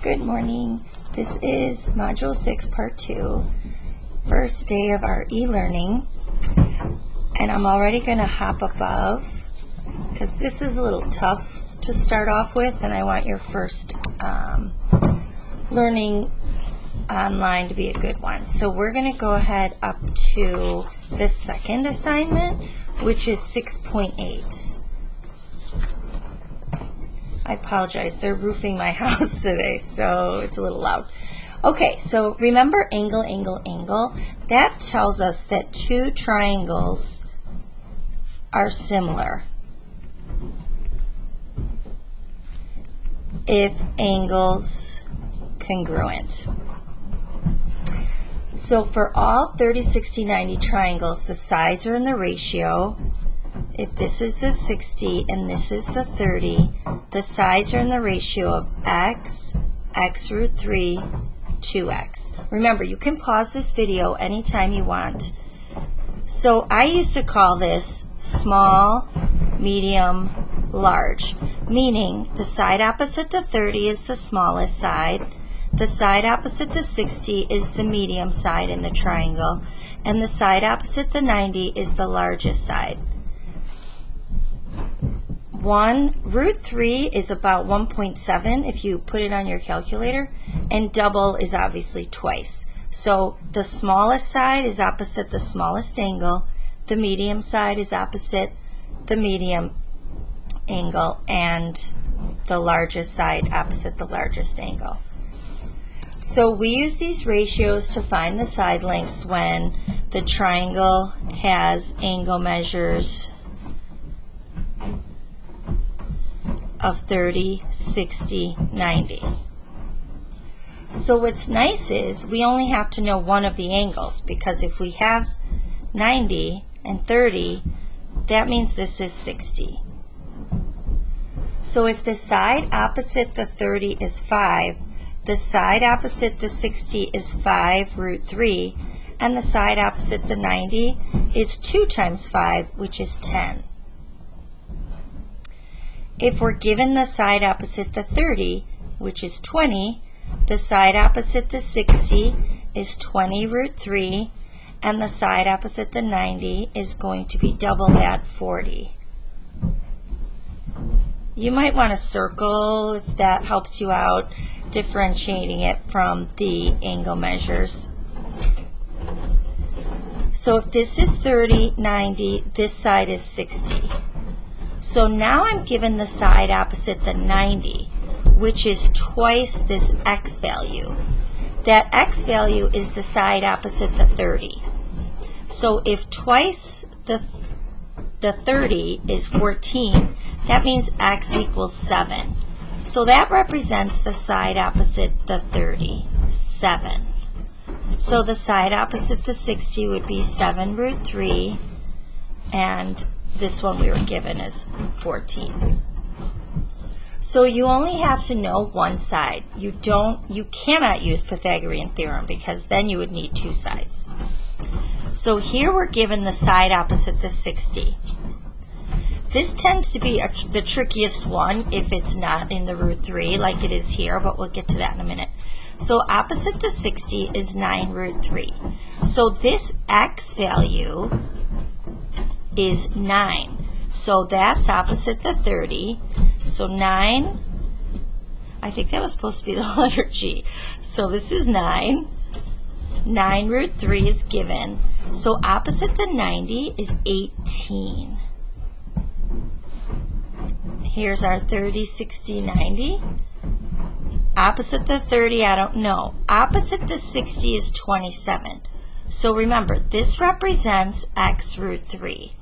Good morning. This is Module 6, Part 2, first day of our e-learning. And I'm already going to hop above because this is a little tough to start off with, and I want your first learning online to be a good one. So we're going to go ahead up to the second assignment, which is 6.8. I apologize, they're roofing my house today, so it's a little loud. Okay, so remember angle, angle, angle. That tells us that two triangles are similar if angles congruent. So for all 30, 60, 90 triangles, the sides are in the ratio. If this is the 60 and this is the 30, the sides are in the ratio of x root 3, 2x. Remember, you can pause this video anytime you want. So I used to call this small, medium, large, meaning the side opposite the 30 is the smallest side, the side opposite the 60 is the medium side in the triangle, and the side opposite the 90 is the largest side. Root 3 is about 1.7 if you put it on your calculator, and double is obviously twice. So the smallest side is opposite the smallest angle, the medium side is opposite the medium angle, and the largest side opposite the largest angle. So we use these ratios to find the side lengths when the triangle has angle measures of 30, 60, 90. So what's nice is we only have to know one of the angles, because if we have 90 and 30, that means this is 60. So if the side opposite the 30 is 5, the side opposite the 60 is 5 root 3, and the side opposite the 90 is 2 times 5, which is 10. If we're given the side opposite the 30, which is 20, the side opposite the 60 is 20 root 3, and the side opposite the 90 is going to be double that, 40. You might want to circle if that helps you out, differentiating it from the angle measures. So if this is 30, 90, this side is 60. So now I'm given the side opposite the 90, which is twice this x value. That x value is the side opposite the 30. So if twice the 30 is 14, that means x equals 7. So that represents the side opposite the 30, 7. So the side opposite the 60 would be 7 root 3, and this one we were given is 14. So you only have to know one side. You cannot use Pythagorean theorem, because then you would need two sides. So here we're given the side opposite the 60. This tends to be the trickiest one if it's not in the root 3 like it is here, but we'll get to that in a minute. So opposite the 60 is 9 root 3. So this x value is 9. So that's opposite the 30. So 9, I think that was supposed to be the letter G. So this is 9. 9 root 3 is given. So opposite the 90 is 18. Here's our 30, 60, 90. Opposite the 30, I don't know. Opposite the 60 is 27. So remember, this represents x root 3.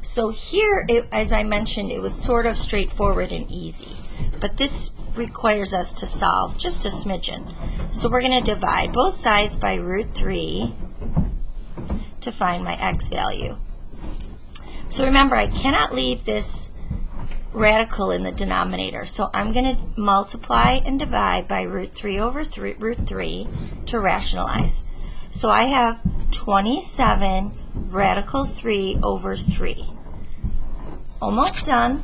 So here, as I mentioned, it was sort of straightforward and easy. But this requires us to solve just a smidgen. So we're going to divide both sides by root 3 to find my x value. So remember, I cannot leave this radical in the denominator. So I'm going to multiply and divide by root 3 over root 3 to rationalize. So I have 27 radical 3 over 3. Almost done.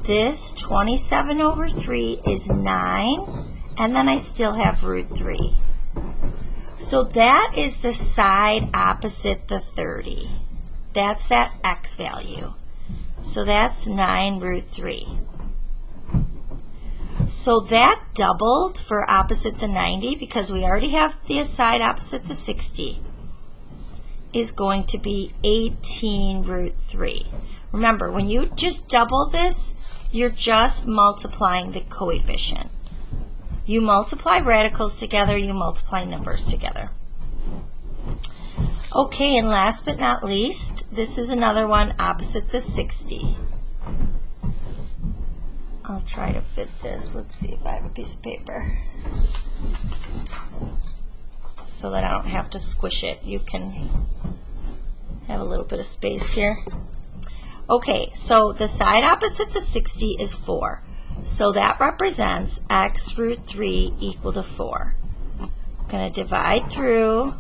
This 27 over 3 is 9, and then I still have root 3. So that is the side opposite the 30. That's that x value. So that's 9 root 3. So that doubled for opposite the 90 because we already have the side opposite the 60 is going to be 18 root 3. Remember, when you just double this, you're just multiplying the coefficient. You multiply radicals together, you multiply numbers together. Okay, and last but not least, this is another one opposite the 60. I'll try to fit this. Let's see if I have a piece of paper so that I don't have to squish it. You can have a little bit of space here. Okay, so the side opposite the 60 is 4. So that represents x root 3 equal to 4. I'm going to divide through.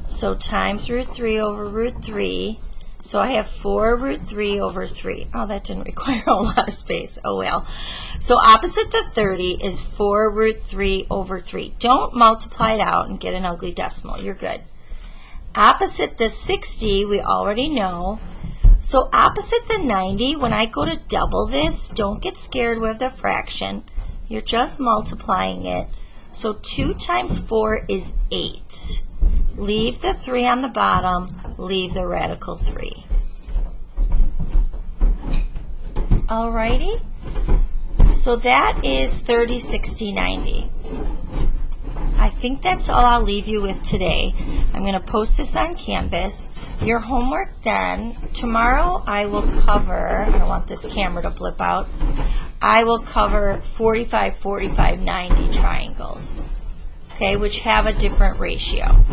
So times root 3 over root 3. So I have 4 root 3 over 3. Oh, that didn't require a lot of space. Oh, well. So opposite the 30 is 4 root 3 over 3. Don't multiply it out and get an ugly decimal. You're good. Opposite the 60, we already know. So opposite the 90, when I go to double this, don't get scared with the fraction. You're just multiplying it. So 2 times 4 is 8. Leave the 3 on the bottom, leave the radical 3. Alrighty? So that is 30, 60, 90. I think that's all I'll leave you with today. I'm going to post this on Canvas. Your homework then, tomorrow I will cover, I don't want this camera to blip out, I will cover 45, 45, 90 triangles, okay, which have a different ratio.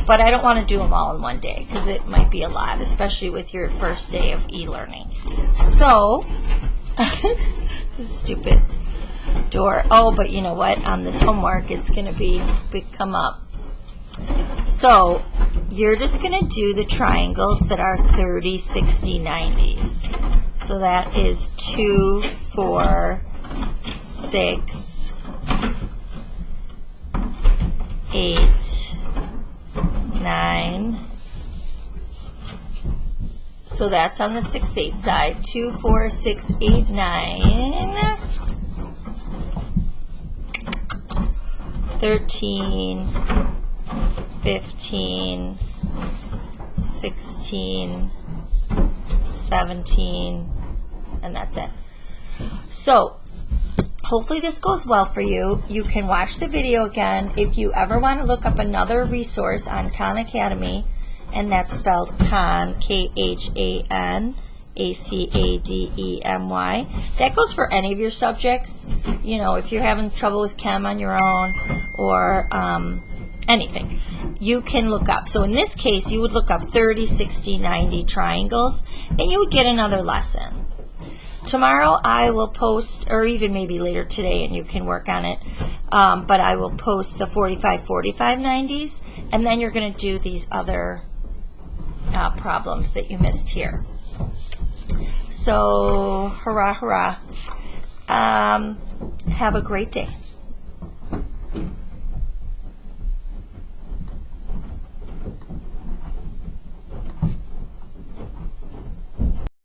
But I don't want to do them all in one day because it might be a lot, especially with your first day of e-learning. So, this stupid door. Oh, but you know what? On this homework, it's going to come up. So, you're just going to do the triangles that are 30, 60, 90s. So that is 2, 4, 6, 8, 9. So that's on the 6, 8 side. 2, 4, 6, 8, 9. 13, 15, 16, 17, and that's it. So, hopefully this goes well for you. You can watch the video again. If you ever want to look up another resource on Khan Academy, and that's spelled Khan, Khan, Academy. That goes for any of your subjects. You know, if you're having trouble with chem on your own or anything, you can look up. So in this case, you would look up 30, 60, 90 triangles, and you would get another lesson. Tomorrow I will post, or even maybe later today, and you can work on it, but I will post the 45, 45, 90s, and then you're going to do these other problems that you missed here. So, hurrah, hurrah. Have a great day.